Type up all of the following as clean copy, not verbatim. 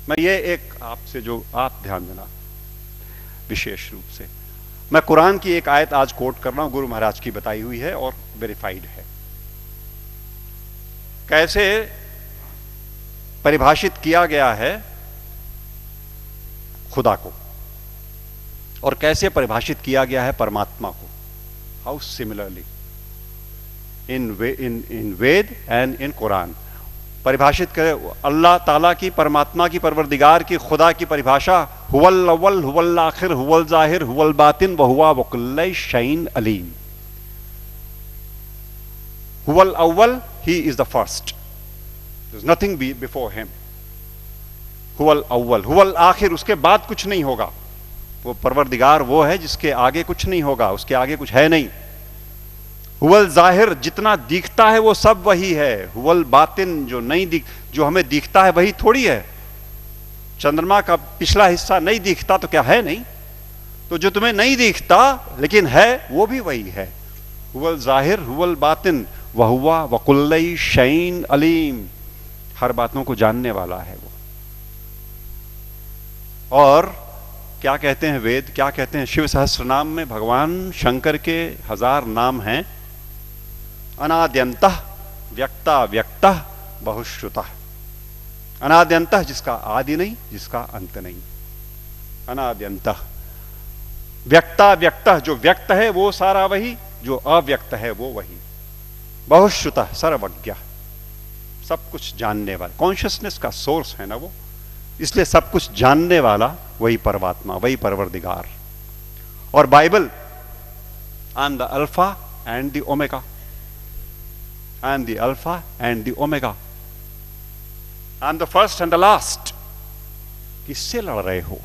मैं ये एक आपसे जो आप ध्यान देना विशेष रूप से, मैं कुरान की एक आयत आज कोट कर रहा हूं, गुरु महाराज की बताई हुई है और वेरीफाइड है। कैसे परिभाषित किया गया है खुदा को और कैसे परिभाषित किया गया है परमात्मा को। How similarly in Veda and in Quran परिभाषित करे अल्लाह ताला की, परमात्मा की, परवरदिगार की, खुदा की परिभाषा हुवल अव्वल हुवल आखिर हुवल जाहिर हुवल बातिन व हुवा वकुल्ल शैइन अलीम। हुवल अव्वल, he is the first, there is nothing before him. हुवल अव्वल, हुवल आखिर, उसके बाद कुछ नहीं होगा। वो परवरदिगार वो है जिसके आगे कुछ नहीं होगा, उसके आगे कुछ है नहीं। हुवल जाहिर, जितना दिखता है वो सब वही है। हुवल बातिन, जो नहीं जो हमें दिखता है वही थोड़ी है। चंद्रमा का पिछला हिस्सा नहीं दिखता तो क्या है नहीं? तो जो तुम्हें नहीं दिखता लेकिन है वो भी वही है। हुवल जाहिर हुवल बातिन वहुवा वकुल्ल शैइन अलीम, हर बातों को जानने वाला है वो। और क्या कहते हैं वेद, क्या कहते हैं? शिव सहस्त्रनाम में भगवान शंकर के 1000 नाम हैं। अनाद्यंतः व्यक्ता व्यक्तः बहुश्रुतः। अनाद्यंतः, जिसका आदि नहीं, जिसका अंत नहीं। अनाद्यंतः व्यक्ता व्यक्तः, जो व्यक्त है वो सारा वही, जो अव्यक्त है वो वही। बहुश्रुतः, सर्वज्ञ, सब कुछ जानने वाला, कॉन्शियसनेस का सोर्स है ना वो, इसलिए सब कुछ जानने वाला वही परमात्मा, वही परवरदिगार। और Bible, I am the alpha and the omega, I am the alpha and the omega, I am the first and the last. किससे लड़ रहे हो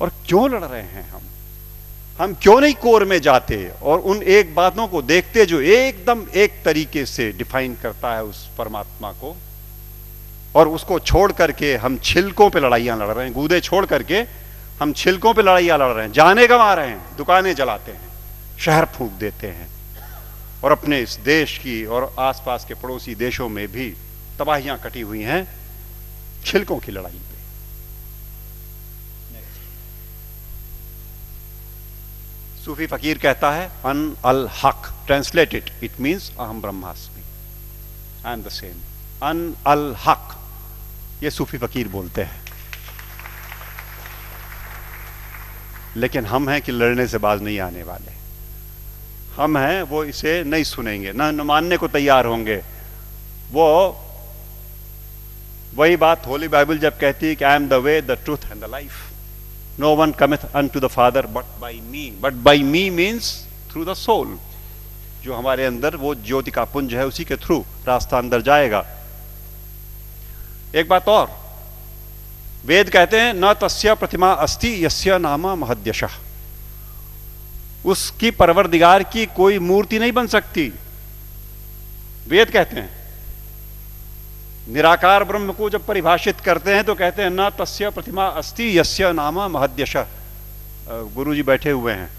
और क्यों लड़ रहे हैं? हम क्यों नहीं कोर में जाते और उन एक बातों को देखते जो एकदम एक तरीके से डिफाइन करता है उस परमात्मा को, और उसको छोड़ करके हम छिलकों पे लड़ाइयां लड़ रहे हैं। गूदे छोड़ करके हम छिलकों पे लड़ाइयां लड़ रहे हैं, जाने गंवा रहे हैं, दुकानें जलाते हैं, शहर फूंक देते हैं, और अपने इस देश की और आसपास के पड़ोसी देशों में भी तबाहियां कटी हुई हैं छिलकों की लड़ाई पे। सूफी फकीर कहता है अन अल हक, ट्रांसलेटेड इट मींस अहम ब्रह्मास्मि, आई एम द सेम। अन अल हक, ये सूफी फकीर बोलते हैं। लेकिन हम हैं कि लड़ने से बाज नहीं आने वाले। हम हैं वो इसे नहीं सुनेंगे, न मानने को तैयार होंगे। वो वही बात होली बाइबल जब कहती है कि I am the way the truth and the life, no one cometh unto the father but by me. But by me means through the soul, जो हमारे अंदर वो ज्योति का पुंज है, उसी के थ्रू रास्ता अंदर जाएगा। एक बात और, वेद कहते हैं न तस्य प्रतिमा अस्ति यस्य नामा महद्यशः, उसकी परवरदिगार की कोई मूर्ति नहीं बन सकती। वेद कहते हैं निराकार ब्रह्म को जब परिभाषित करते हैं तो कहते हैं न तस्य प्रतिमा अस्ति यस्य नामा महद्यशः। गुरुजी बैठे हुए हैं,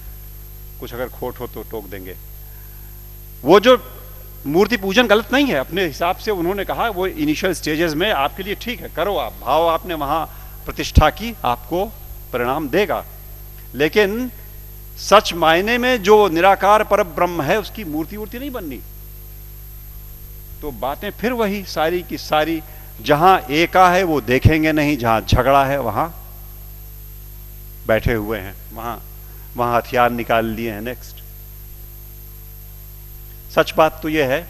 कुछ अगर खोट हो तो टोक देंगे। वो जो मूर्ति पूजन गलत नहीं है, अपने हिसाब से उन्होंने कहा वो इनिशियल स्टेजेस में आपके लिए ठीक है, करो आप, भाव आपने वहां प्रतिष्ठा की, आपको परिणाम देगा। लेकिन सच मायने में जो निराकार पर ब्रह्म है उसकी मूर्ति वूर्ति नहीं बननी। तो बातें फिर वही सारी की सारी, जहां एका है वो देखेंगे नहीं, जहां झगड़ा है वहां बैठे हुए हैं, वहां हथियार निकाल लिए हैं। नेक्स्ट, सच बात तो यह है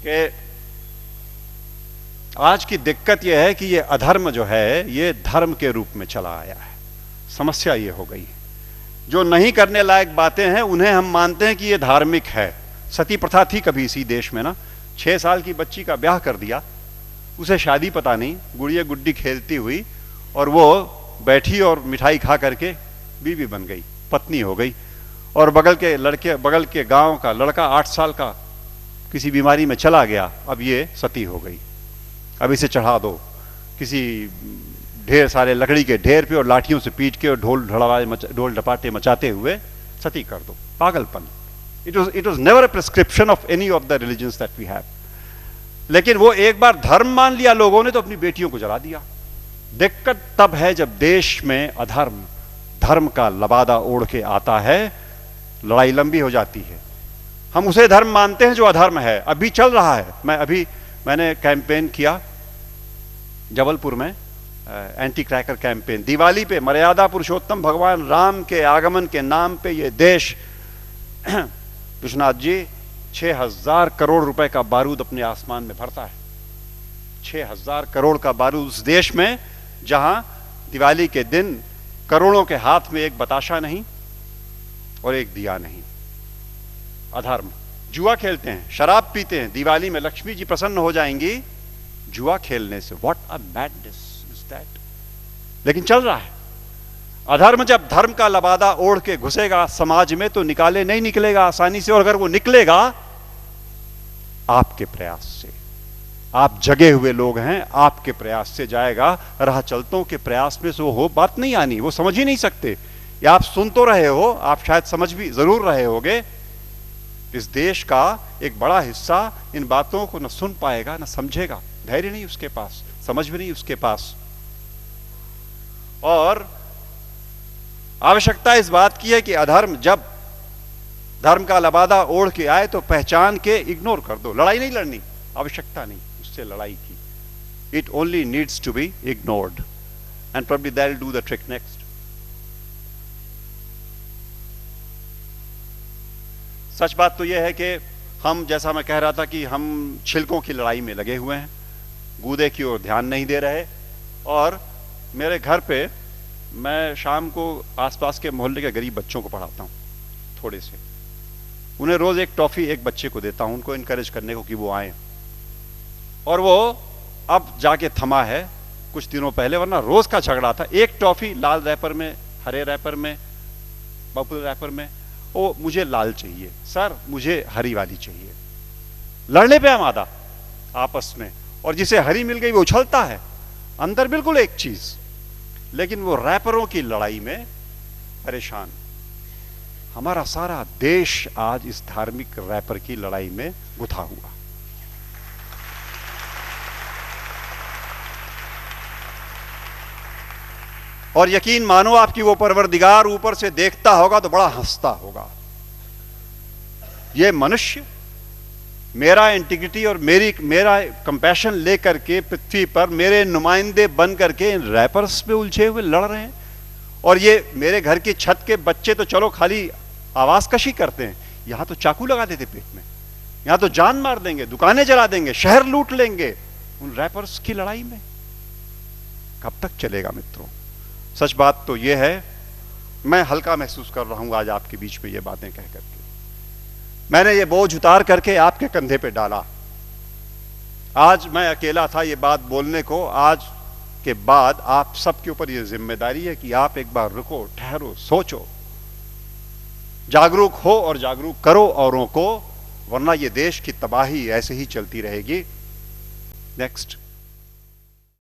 कि आज की दिक्कत यह है कि ये अधर्म जो है ये धर्म के रूप में चला आया है। समस्या ये हो गई, जो नहीं करने लायक बातें हैं उन्हें हम मानते हैं कि ये धार्मिक है। सती प्रथा थी कभी इसी देश में ना, 6 साल की बच्ची का ब्याह कर दिया, उसे शादी पता नहीं, गुड़िया गुड्डी खेलती हुई, और वो बैठी और मिठाई खा करके बीवी बन गई, पत्नी हो गई। और बगल के गांव का लड़का 8 साल का किसी बीमारी में चला गया, अब ये सती हो गई। अब इसे चढ़ा दो किसी ढेर सारे लकड़ी के ढेर पे और लाठियों से पीट के और ढोल ढपाटे मचाते हुए सती कर दो। पागलपन। It was never a prescription of any of the religions that we have. लेकिन वो एक बार धर्म मान लिया लोगों ने तो अपनी बेटियों को जला दिया। दिक्कत तब है जब देश में अधर्म धर्म का लबादा ओढ़ के आता है, लड़ाई लंबी हो जाती है। हम उसे धर्म मानते हैं जो अधर्म है। अभी चल रहा है, मैंने कैंपेन किया जबलपुर में, एंटी क्रैकर कैंपेन। दिवाली पे मर्यादा पुरुषोत्तम भगवान राम के आगमन के नाम पे ये देश विश्वनाथ जी 6,000 करोड़ रुपए का बारूद अपने आसमान में भरता है। 6,000 करोड़ का बारूद उस देश में जहां दिवाली के दिन करोड़ों के हाथ में एक बताशा नहीं और एक दिया नहीं। अधर्म। जुआ खेलते हैं, शराब पीते हैं, दिवाली में लक्ष्मी जी प्रसन्न हो जाएंगी जुआ खेलने से। What a madness is that. लेकिन चल रहा है। अधर्म जब धर्म का लबादा ओढ़ के घुसेगा समाज में तो नहीं निकलेगा आसानी से। और अगर वो निकलेगा आपके प्रयास से, आप जगे हुए लोग हैं, आपके प्रयास से जाएगा। राह चलतों के प्रयास में से वो बात नहीं आनी, वो समझ ही नहीं सकते। या आप सुन तो रहे हो, आप शायद समझ भी जरूर रहे होगे। इस देश का एक बड़ा हिस्सा इन बातों को न सुन पाएगा न समझेगा। धैर्य नहीं उसके पास, समझ भी नहीं उसके पास। और आवश्यकता इस बात की है कि अधर्म जब धर्म का लबादा ओढ़ के आए तो पहचान के इग्नोर कर दो। लड़ाई नहीं लड़नी, आवश्यकता नहीं उससे लड़ाई की। It only needs to be ignored and probably that will do the trick next. सच बात तो यह है कि हम, जैसा मैं कह रहा था कि हम छिलकों की लड़ाई में लगे हुए हैं, गूदे की ओर ध्यान नहीं दे रहे। और मेरे घर पे मैं शाम को आसपास के मोहल्ले के गरीब बच्चों को पढ़ाता हूँ थोड़े से। उन्हें रोज एक टॉफी एक बच्चे को देता हूँ, उनको इनकरेज करने को कि वो आए। और वो अब जाके थमा है कुछ दिनों पहले, वरना रोज का झगड़ा था। एक टॉफी लाल रैपर में, हरे रैपर में, पर्पल रैपर में। ओ मुझे लाल चाहिए सर, मुझे हरी वाली चाहिए। लड़ने पे आमादा आपस में। और जिसे हरी मिल गई वो उछलता है, अंदर बिल्कुल एक चीज, लेकिन वो रैपरों की लड़ाई में परेशान। हमारा सारा देश आज इस धार्मिक रैपर की लड़ाई में गुथा हुआ। और यकीन मानो आपकी वो परवरदिगार ऊपर से देखता होगा तो बड़ा हंसता होगा। ये मनुष्य मेरा इंटीग्रिटी और मेरा कंपैशन लेकर के पृथ्वी पर मेरे नुमाइंदे बन करके इन रैपर्स पे उलझे हुए लड़ रहे हैं। और ये मेरे घर की छत के बच्चे तो चलो खाली आवाज कशी करते हैं, यहां तो चाकू लगा देते पेट में, यहां तो जान मार देंगे, दुकानें जला देंगे, शहर लूट लेंगे। उन रैपर्स की लड़ाई में कब तक चलेगा मित्रों? सच बात तो यह है, मैं हल्का महसूस कर रहा हूं आज आपके बीच में ये बातें कह करके। मैंने ये बोझ उतार करके आपके कंधे पे डाला। आज मैं अकेला था ये बात बोलने को। आज के बाद आप सबके ऊपर ये जिम्मेदारी है कि आप एक बार रुको, ठहरो, सोचो, जागरूक हो और जागरूक करो औरों को, वरना ये देश की तबाही ऐसे ही चलती रहेगी। नेक्स्ट।